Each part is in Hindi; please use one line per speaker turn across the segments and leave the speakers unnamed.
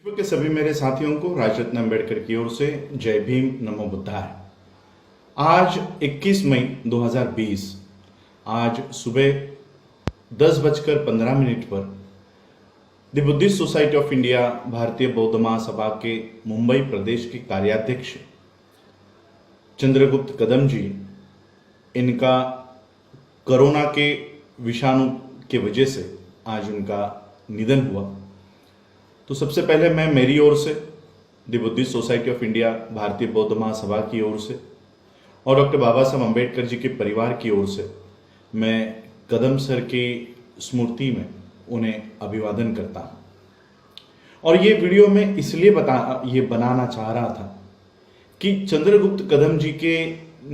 विश्व के सभी मेरे साथियों को राजरत्न अम्बेडकर की ओर से जय भीम, नमो बुद्धाय। आज 21 मई 2020 आज सुबह 10:15 पर the Buddhist society of India भारतीय बौद्ध महासभा के मुंबई प्रदेश के कार्याध्यक्ष चंद्रगुप्त कदम जी, इनका कोरोना के विषाणु के वजह से आज उनका निधन हुआ। तो सबसे पहले मैं मेरी ओर से, the Buddhist society of India भारतीय बौद्ध महासभा की ओर से और डॉक्टर बाबा साहब अम्बेडकर जी के परिवार की ओर से मैं कदम सर की स्मृति में उन्हें अभिवादन करता हूँ। और ये वीडियो मैं इसलिए बनाना चाह रहा था कि चंद्रगुप्त कदम जी के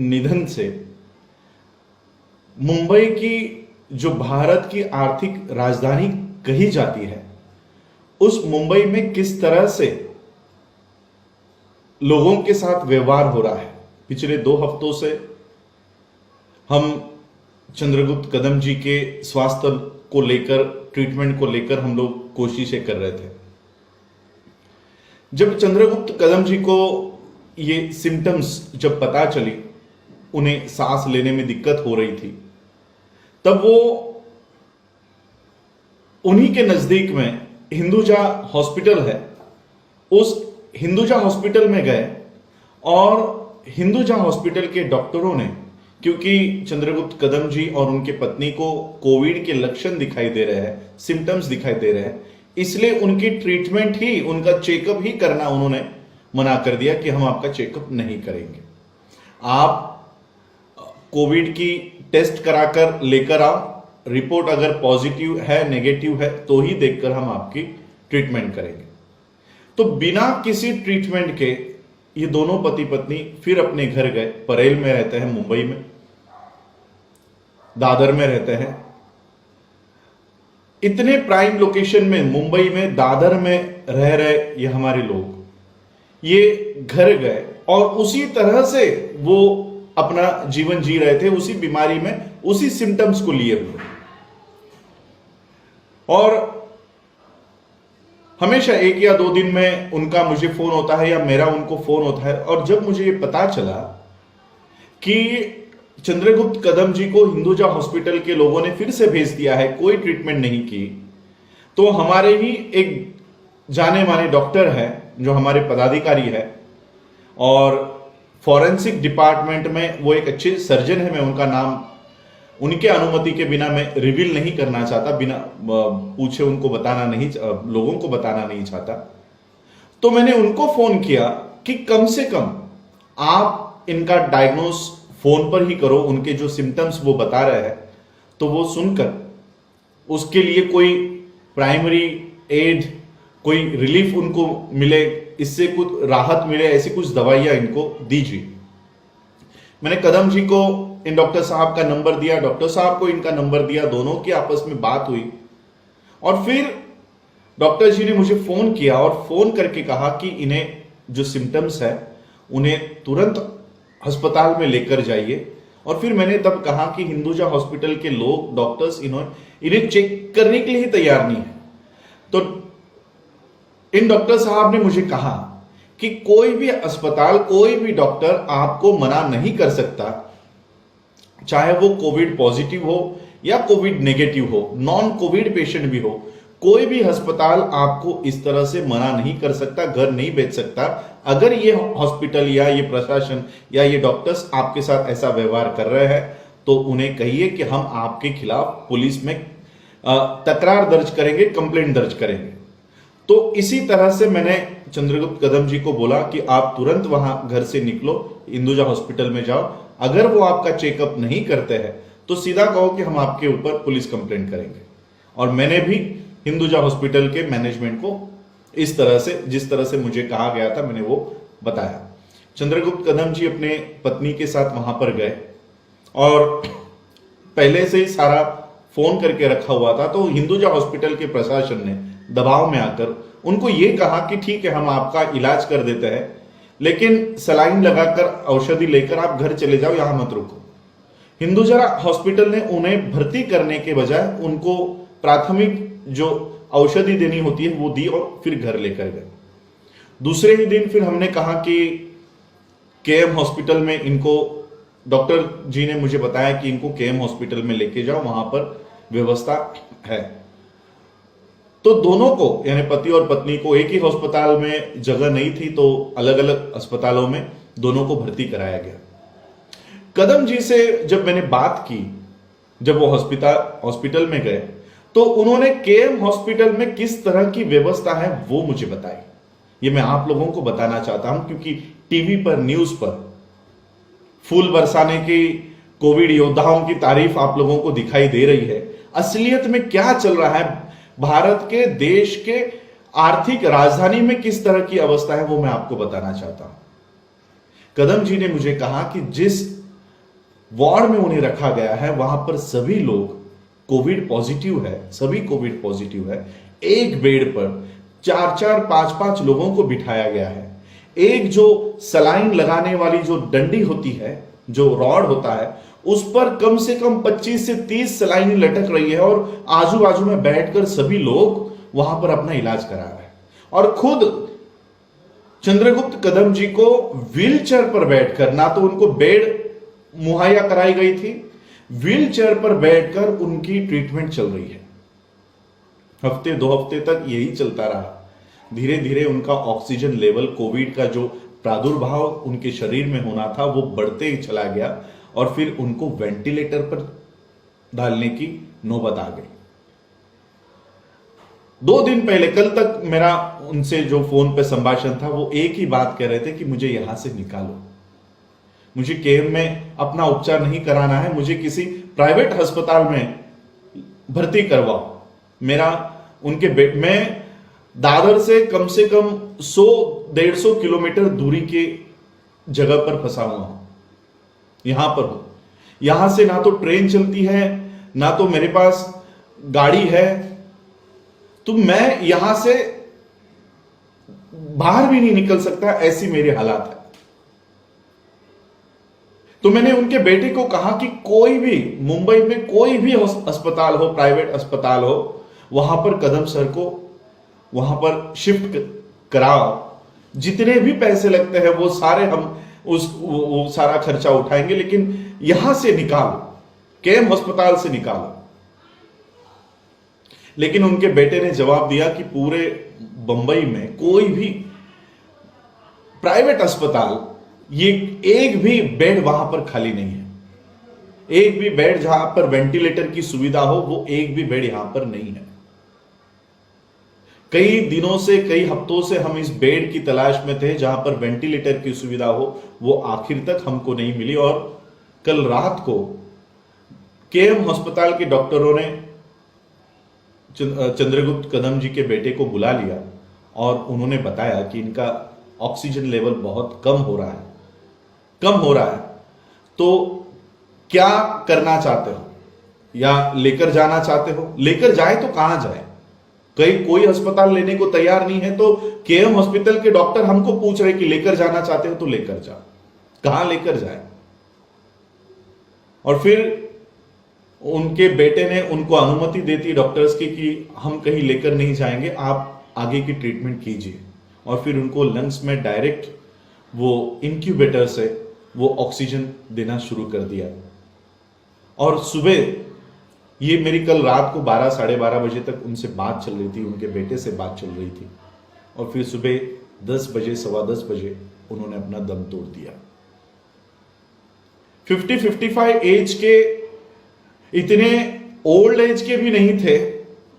निधन से मुंबई की जो भारत की आर्थिक राजधानी कही जाती है, उस मुंबई में किस तरह से लोगों के साथ व्यवहार हो रहा है। पिछले 2 हफ्तों से हम चंद्रगुप्त कदम जी के स्वास्थ्य को लेकर, ट्रीटमेंट को लेकर हम लोग कोशिशें कर रहे थे। जब चंद्रगुप्त कदम जी को ये सिम्टम्स जब पता चली, उन्हें सांस लेने में दिक्कत हो रही थी, तब वो उन्हीं के नजदीक में हिंदुजा हॉस्पिटल है, उस हिंदुजा हॉस्पिटल में गए और हिंदुजा हॉस्पिटल के डॉक्टरों ने, क्योंकि चंद्रगुप्त कदम जी और उनके पत्नी को कोविड के लक्षण दिखाई दे रहे हैं, सिम्टम्स दिखाई दे रहे हैं, इसलिए उनकी ट्रीटमेंट ही, उनका चेकअप ही करना उन्होंने मना कर दिया कि हम आपका चेकअप नहीं करेंगे। आप कोविड की टेस्ट कराकर लेकर आओ, रिपोर्ट अगर पॉजिटिव है, नेगेटिव है, तो ही देखकर हम आपकी ट्रीटमेंट करेंगे। तो बिना किसी ट्रीटमेंट के ये दोनों पति पत्नी फिर अपने घर गए। परेल में रहते हैं, मुंबई में, दादर में रहते हैं। इतने प्राइम लोकेशन में, मुंबई में, दादर में रह रहे ये हमारे लोग, ये घर गए और उसी तरह से वो अपना जीवन जी रहे थे, उसी बीमारी में, उसी सिम्टम्स को लिए हुए। और हमेशा 1 या 2 दिन में उनका मुझे फोन होता है या मेरा उनको फोन होता है। और जब मुझे ये पता चला कि चंद्रगुप्त कदम जी को हिंदुजा हॉस्पिटल के लोगों ने फिर से भेज दिया है, कोई ट्रीटमेंट नहीं की, तो हमारे ही एक जाने माने डॉक्टर है, जो हमारे पदाधिकारी है और फॉरेंसिक डिपार्टमेंट में वो एक अच्छे सर्जन है। मैं उनका नाम उनके अनुमति के बिना मैं रिवील नहीं करना चाहता, बिना पूछे उनको बताना नहीं, लोगों को बताना नहीं चाहता। तो मैंने उनको फोन किया कि कम से कम आप इनका डायग्नोस फोन पर ही करो, उनके जो सिम्टम्स वो बता रहे हैं, तो वो सुनकर उसके लिए कोई प्राइमरी एड, कोई रिलीफ उनको मिले, इससे कुछ राहत मिले, ऐसी कुछ दवाइयां इनको दीजिए। मैंने कदम जी को इन डॉक्टर साहब का नंबर दिया, डॉक्टर साहब को इनका नंबर दिया, दोनों की आपस में बात हुई और फिर डॉक्टर जी ने मुझे फोन किया और फोन करके कहा कि इन्हें जो सिम्टम्स है उन्हें तुरंत अस्पताल में लेकर जाइए। और फिर मैंने तब कहा कि हिंदुजा हॉस्पिटल के लोग, डॉक्टर्स, इन्हें चेक करने के लिए ही तैयार नहीं है। तो इन डॉक्टर साहब ने मुझे कहा कि कोई भी अस्पताल, कोई भी डॉक्टर आपको मना नहीं कर सकता, चाहे वो कोविड पॉजिटिव हो या कोविड नेगेटिव हो, नॉन कोविड पेशेंट भी हो, कोई भी अस्पताल आपको इस तरह से मना नहीं कर सकता, घर नहीं भेज सकता। अगर ये हॉस्पिटल या ये प्रशासन या ये डॉक्टर्स आपके साथ ऐसा व्यवहार कर रहे हैं, तो उन्हें कहिए कि हम आपके खिलाफ पुलिस में तकरार दर्ज करेंगे, कंप्लेंट दर्ज करेंगे। तो इसी तरह से मैंने चंद्रगुप्त कदम जी को बोला कि आप तुरंत वहां घर से निकलो, हिंदुजा हॉस्पिटल में जाओ। अगर वो आपका चेकअप नहीं करते हैं तो सीधा कहो कि हम आपके ऊपर पुलिस कंप्लेंट करेंगे। और मैंने भी हिंदुजा हॉस्पिटल के मैनेजमेंट को इस तरह से, जिस तरह से मुझे कहा गया था, मैंने वो बताया। चंद्रगुप्त कदम जी अपने पत्नी के साथ वहां पर गए और पहले से ही सारा फोन करके रखा हुआ था। तो हिंदुजा हॉस्पिटल के प्रशासन ने दबाव में आकर उनको ये कहा कि ठीक है, हम आपका इलाज कर देते हैं, लेकिन सलाइन लगाकर औषधि लेकर आप घर चले जाओ, यहां मत रुको। हिंदुजा हॉस्पिटल ने उन्हें भर्ती करने के बजाय उनको प्राथमिक जो औषधि देनी होती है वो दी और फिर घर लेकर गए। दूसरे ही दिन फिर हमने कहा कि केएम हॉस्पिटल में इनको, डॉक्टर जी ने मुझे बताया कि इनको केएम हॉस्पिटल में लेके जाओ, वहां पर व्यवस्था है। तो दोनों को, यानी पति और पत्नी को, एक ही अस्पताल में जगह नहीं थी तो अलग अलग अस्पतालों में दोनों को भर्ती कराया गया। कदम जी से जब मैंने बात की, जब वो हॉस्पिटल में गए, तो उन्होंने केएम हॉस्पिटल में किस तरह की व्यवस्था है वो मुझे बताई। ये मैं आप लोगों को बताना चाहता हूं, क्योंकि टीवी पर, न्यूज पर फूल बरसाने की, कोविड योद्धाओं की तारीफ आप लोगों को दिखाई दे रही है। असलियत में क्या चल रहा है, भारत के, देश के आर्थिक राजधानी में किस तरह की अवस्था है, वो मैं आपको बताना चाहता हूं। कदम जी ने मुझे कहा कि जिस वार्ड में उन्हें रखा गया है वहां पर सभी लोग कोविड पॉजिटिव है, सभी कोविड पॉजिटिव है। एक बेड पर 4-4, 5-5 लोगों को बिठाया गया है। एक जो सलाइन लगाने वाली जो डंडी होती है, जो रॉड होता है, उस पर कम से कम 25 से 30 सलाइन लटक रही है और आजू बाजू में बैठकर सभी लोग वहां पर अपना इलाज करा रहे हैं। और खुद चंद्रगुप्त कदम जी को व्हीलचेयर पर बैठकर, ना तो उनको बेड मुहैया कराई गई थी, व्हीलचेयर पर बैठकर उनकी ट्रीटमेंट चल रही है। हफ्ते 2 हफ्ते तक यही चलता रहा। धीरे धीरे उनका ऑक्सीजन लेवल, कोविड का जो प्रादुर्भाव उनके शरीर में होना था वो बढ़ते ही चला गया और फिर उनको वेंटिलेटर पर डालने की नौबत आ गई। 2 दिन पहले, कल तक मेरा उनसे जो फोन पे संभाषण था, वो एक ही बात कह रहे थे कि मुझे यहां से निकालो, मुझे केएम में अपना उपचार नहीं कराना है, मुझे किसी प्राइवेट अस्पताल में भर्ती करवाओ। मेरा उनके मैं दादर से कम 100-150 किलोमीटर दूरी के जगह पर फंसा हुआ हूं, यहां पर हूं। यहां से ना तो ट्रेन चलती है, ना तो मेरे पास गाड़ी है, तो मैं यहां से बाहर भी नहीं निकल सकता, ऐसी मेरी हालात है। तो मैंने उनके बेटे को कहा कि कोई भी, मुंबई में कोई भी अस्पताल हो, प्राइवेट अस्पताल हो, वहां पर कदम सर को वहां पर शिफ्ट कराओ। जितने भी पैसे लगते हैं वो सारे हम वो सारा खर्चा उठाएंगे, लेकिन यहां से निकालो, केएम अस्पताल से निकालो। लेकिन उनके बेटे ने जवाब दिया कि पूरे बंबई में कोई भी प्राइवेट अस्पताल, ये एक भी बेड वहां पर खाली नहीं है। एक भी बेड जहां पर वेंटिलेटर की सुविधा हो, वो एक भी बेड यहां पर नहीं है। कई दिनों से, कई हफ्तों से हम इस बेड की तलाश में थे जहां पर वेंटिलेटर की सुविधा हो, वो आखिर तक हमको नहीं मिली। और कल रात को केएम अस्पताल के डॉक्टरों ने चंद्रगुप्त कदम जी के बेटे को बुला लिया और उन्होंने बताया कि इनका ऑक्सीजन लेवल बहुत कम हो रहा है। तो क्या करना चाहते हो, या लेकर जाना चाहते हो? लेकर जाए तो कहां जाए? कोई अस्पताल लेने को तैयार नहीं है। तो केएम हॉस्पिटल के डॉक्टर हमको पूछ रहे कि लेकर जाना चाहते हो तो लेकर जाओ, कहां लेकर जाए? और फिर उनके बेटे ने उनको अनुमति देती डॉक्टर्स की कि हम कहीं लेकर नहीं जाएंगे, आप आगे की ट्रीटमेंट कीजिए। और फिर उनको लंग्स में डायरेक्ट वो इंक्यूबेटर से वो ऑक्सीजन देना शुरू कर दिया। और सुबह, ये मेरी कल रात को 12, साढ़े 12 बजे तक उनसे बात चल रही थी, उनके बेटे से बात चल रही थी। और फिर सुबह 10 बजे, 10:15 बजे उन्होंने अपना दम तोड़ दिया। 50-55 एज के, इतने ओल्ड एज के भी नहीं थे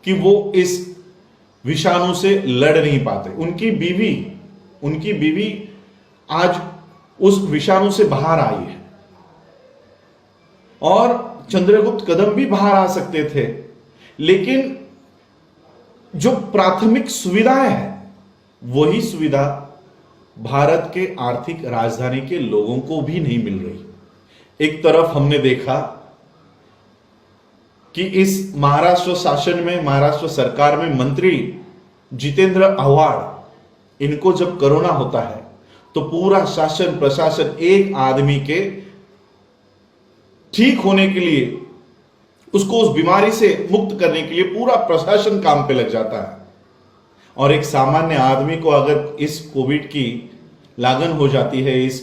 कि वो इस विषाणु से लड़ नहीं पाते। उनकी बीवी आज उस विषाणु से बाहर आई है और चंद्रगुप्त कदम भी बाहर आ सकते थे, लेकिन जो प्राथमिक सुविधाएं हैं वही सुविधा भारत के आर्थिक राजधानी के लोगों को भी नहीं मिल रही। एक तरफ हमने देखा कि इस महाराष्ट्र शासन में, महाराष्ट्र सरकार में मंत्री जितेंद्र आव्हाड, इनको जब कोरोना होता है तो पूरा शासन प्रशासन एक आदमी के ठीक होने के लिए, उसको उस बीमारी से मुक्त करने के लिए पूरा प्रशासन काम पे लग जाता है। और एक सामान्य आदमी को अगर इस कोविड की लागन हो जाती है, इस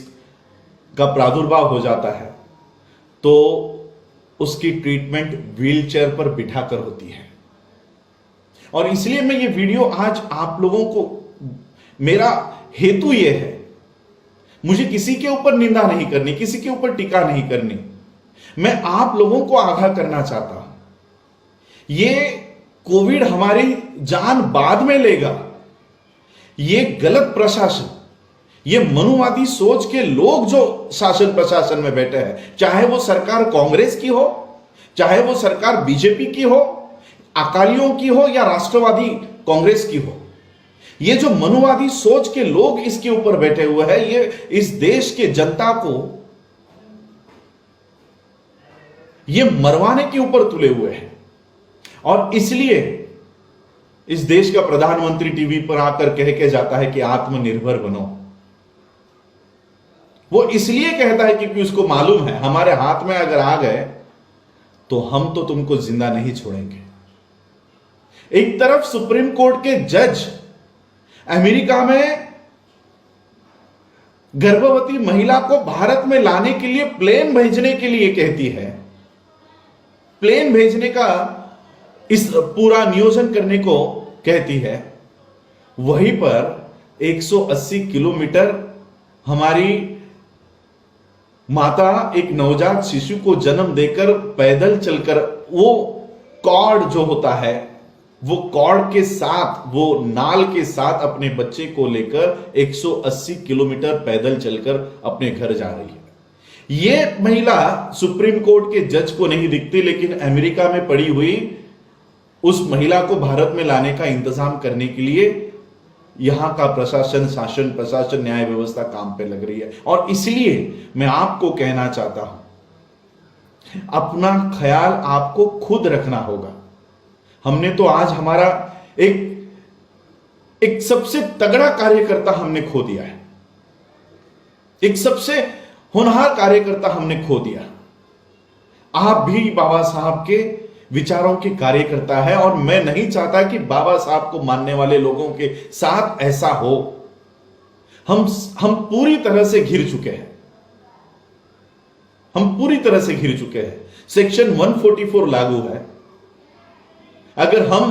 का प्रादुर्भाव हो जाता है, तो उसकी ट्रीटमेंट व्हीलचेयर पर बिठाकर होती है। और इसलिए मैं ये वीडियो आज आप लोगों को, मेरा हेतु यह है, मुझे किसी के ऊपर निंदा नहीं करनी, किसी के ऊपर टीका नहीं करनी, मैं आप लोगों को आगाह करना चाहता हूं। ये कोविड हमारी जान बाद में लेगा। ये गलत प्रशासन, ये मनुवादी सोच के लोग जो शासन प्रशासन में बैठे हैं, चाहे वो सरकार कांग्रेस की हो, चाहे वो सरकार बीजेपी की हो, अकालियों की हो या राष्ट्रवादी कांग्रेस की हो, ये जो मनुवादी सोच के लोग इसके ऊपर बैठे हुए हैं, ये इस देश के जनता को ये मरवाने के ऊपर तुले हुए हैं। और इसलिए इस देश का प्रधानमंत्री टीवी पर आकर कह के जाता है कि आत्मनिर्भर बनो। वो इसलिए कहता है क्योंकि उसको मालूम है हमारे हाथ में अगर आ गए तो हम तो तुमको जिंदा नहीं छोड़ेंगे। एक तरफ सुप्रीम कोर्ट के जज अमेरिका में गर्भवती महिला को भारत में लाने के लिए प्लेन भेजने के लिए कहती है, प्लेन भेजने का इस पूरा नियोजन करने को कहती है। वहीं पर 180 किलोमीटर हमारी माता एक नवजात शिशु को जन्म देकर पैदल चलकर, वो कॉर्ड जो होता है, वो कॉर्ड के साथ, वो नाल के साथ अपने बच्चे को लेकर 180 किलोमीटर पैदल चलकर अपने घर जा रही है। ये महिला सुप्रीम कोर्ट के जज को नहीं दिखती, लेकिन अमेरिका में पड़ी हुई उस महिला को भारत में लाने का इंतजाम करने के लिए यहां का प्रशासन, शासन प्रशासन, न्याय व्यवस्था काम पे लग रही है। और इसलिए मैं आपको कहना चाहता हूं, अपना ख्याल आपको खुद रखना होगा। हमने तो आज हमारा एक सबसे तगड़ा कार्यकर्ता हमने खो दिया है, एक सबसे होनहार कार्यकर्ता हमने खो दिया। आप भी बाबा साहब के विचारों के कार्यकर्ता है, और मैं नहीं चाहता कि बाबा साहब को मानने वाले लोगों के साथ ऐसा हो। हम पूरी तरह से घिर चुके हैं, हम पूरी तरह से घिर चुके हैं। सेक्शन 144 लागू है, अगर हम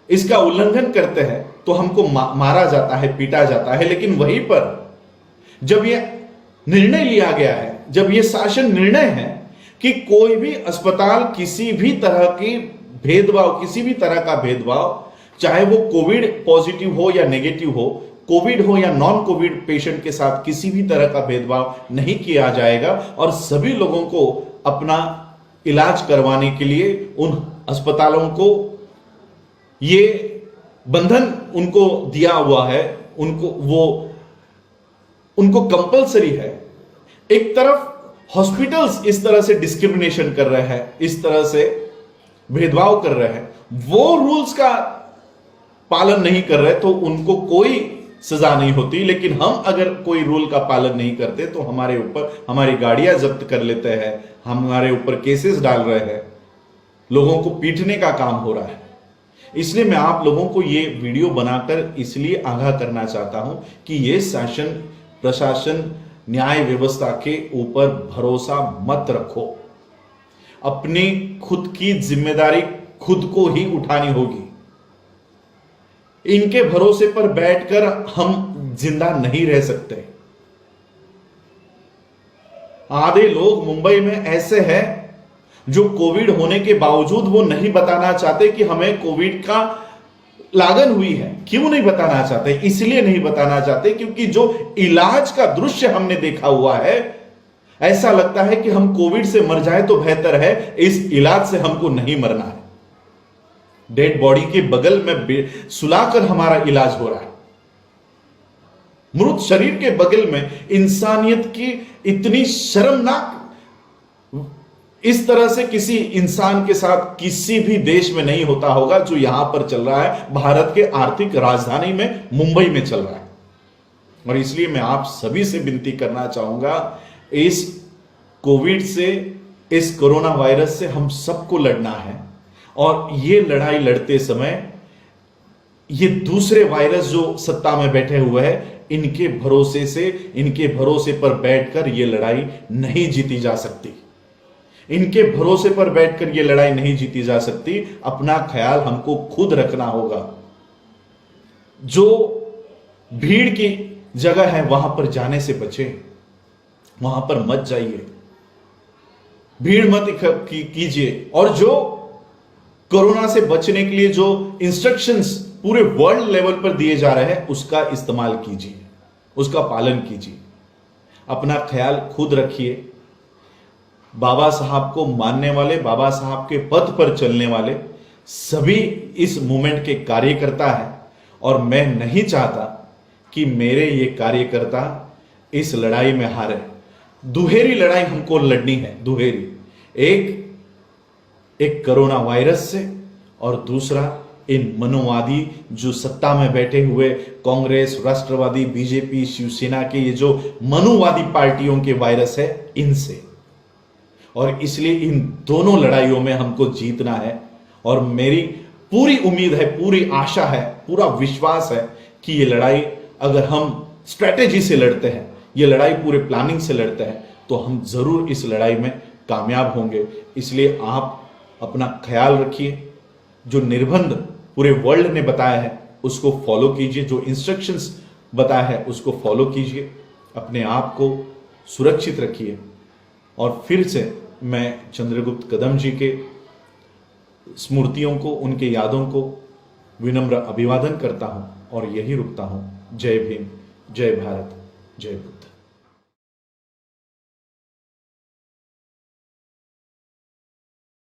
इसका उल्लंघन करते हैं तो हमको मारा जाता है, पीटा जाता है। लेकिन वहीं पर जब यह निर्णय लिया गया है, जब यह शासन निर्णय है कि कोई भी अस्पताल किसी भी तरह की भेदभाव, किसी भी तरह का भेदभाव, चाहे वो कोविड पॉजिटिव हो या नेगेटिव हो, कोविड हो या नॉन कोविड पेशेंट के साथ किसी भी तरह का भेदभाव नहीं किया जाएगा, और सभी लोगों को अपना इलाज करवाने के लिए उन अस्पतालों को ये बंधन उनको दिया हुआ है, उनको कंपलसरी है। एक तरफ हॉस्पिटल्स इस तरह से डिस्क्रिमिनेशन कर रहे हैं, इस तरह से भेदभाव कर रहे हैं, वो रूल्स का पालन नहीं कर रहे तो उनको कोई सजा नहीं होती। लेकिन हम अगर कोई रूल का पालन नहीं करते तो हमारे ऊपर हमारी गाड़ियां जब्त कर लेते हैं, हमारे ऊपर केसेस डाल रहे हैं, लोगों को पीटने का काम हो रहा है। इसलिए मैं आप लोगों को ये वीडियो बनाकर इसलिए आगाह करना चाहता हूं कि ये शासन प्रशासन न्याय व्यवस्था के ऊपर भरोसा मत रखो। अपनी खुद की जिम्मेदारी खुद को ही उठानी होगी। इनके भरोसे पर बैठकर हम जिंदा नहीं रह सकते। आधे लोग मुंबई में ऐसे हैं जो कोविड होने के बावजूद वो नहीं बताना चाहते कि हमें कोविड का लागन हुई है। क्यों नहीं बताना चाहते? इसलिए नहीं बताना चाहते क्योंकि जो इलाज का दृश्य हमने देखा हुआ है, ऐसा लगता है कि हम कोविड से मर जाए तो बेहतर है, इस इलाज से हमको नहीं मरना है। डेड बॉडी के बगल में सुलाकर हमारा इलाज हो रहा है। मृत शरीर के बगल में इंसानियत की इतनी शर्मनाक, इस तरह से किसी इंसान के साथ किसी भी देश में नहीं होता होगा जो यहां पर चल रहा है, भारत के आर्थिक राजधानी में मुंबई में चल रहा है। और इसलिए मैं आप सभी से विनती करना चाहूंगा, इस कोविड से, इस कोरोना वायरस से हम सबको लड़ना है। और ये लड़ाई लड़ते समय ये दूसरे वायरस जो सत्ता में बैठे हुए हैं, इनके भरोसे पर बैठकर ये लड़ाई नहीं जीती जा सकती। इनके भरोसे पर बैठकर ये लड़ाई नहीं जीती जा सकती। अपना ख्याल हमको खुद रखना होगा। जो भीड़ की जगह है वहां पर जाने से बचे, वहां पर मत जाइए, भीड़ मत कीजिए। और जो कोरोना से बचने के लिए जो इंस्ट्रक्शंस पूरे वर्ल्ड लेवल पर दिए जा रहे हैं, उसका इस्तेमाल कीजिए, उसका पालन कीजिए। अपना ख्याल खुद रखिए। बाबा साहब को मानने वाले, बाबा साहब के पथ पर चलने वाले सभी इस मूवमेंट के कार्यकर्ता हैं, और मैं नहीं चाहता कि मेरे ये कार्यकर्ता इस लड़ाई में हारे। दुहेरी लड़ाई हमको लड़नी है, दुहेरी। एक कोरोना वायरस से, और दूसरा इन मनोवादी जो सत्ता में बैठे हुए कांग्रेस, राष्ट्रवादी, बीजेपी, शिवसेना के ये जो मनुवादी पार्टियों के वायरस है, इनसे। और इसलिए इन दोनों लड़ाइयों में हमको जीतना है। और मेरी पूरी उम्मीद है, पूरी आशा है, पूरा विश्वास है कि ये लड़ाई अगर हम स्ट्रेटेजी से लड़ते हैं, ये लड़ाई पूरे प्लानिंग से लड़ते हैं, तो हम जरूर इस लड़ाई में कामयाब होंगे। इसलिए आप अपना ख्याल रखिए। जो निर्बंध पूरे वर्ल्ड ने बताया है उसको फॉलो कीजिए, जो इंस्ट्रक्शंस बताया है उसको फॉलो कीजिए, अपने आप को सुरक्षित रखिए। और फिर से मैं चंद्रगुप्त कदम जी के स्मृतियों को, उनके यादों को विनम्र अभिवादन करता हूं और यही रुकता हूं। जय भीम, जय भारत, जय भूत।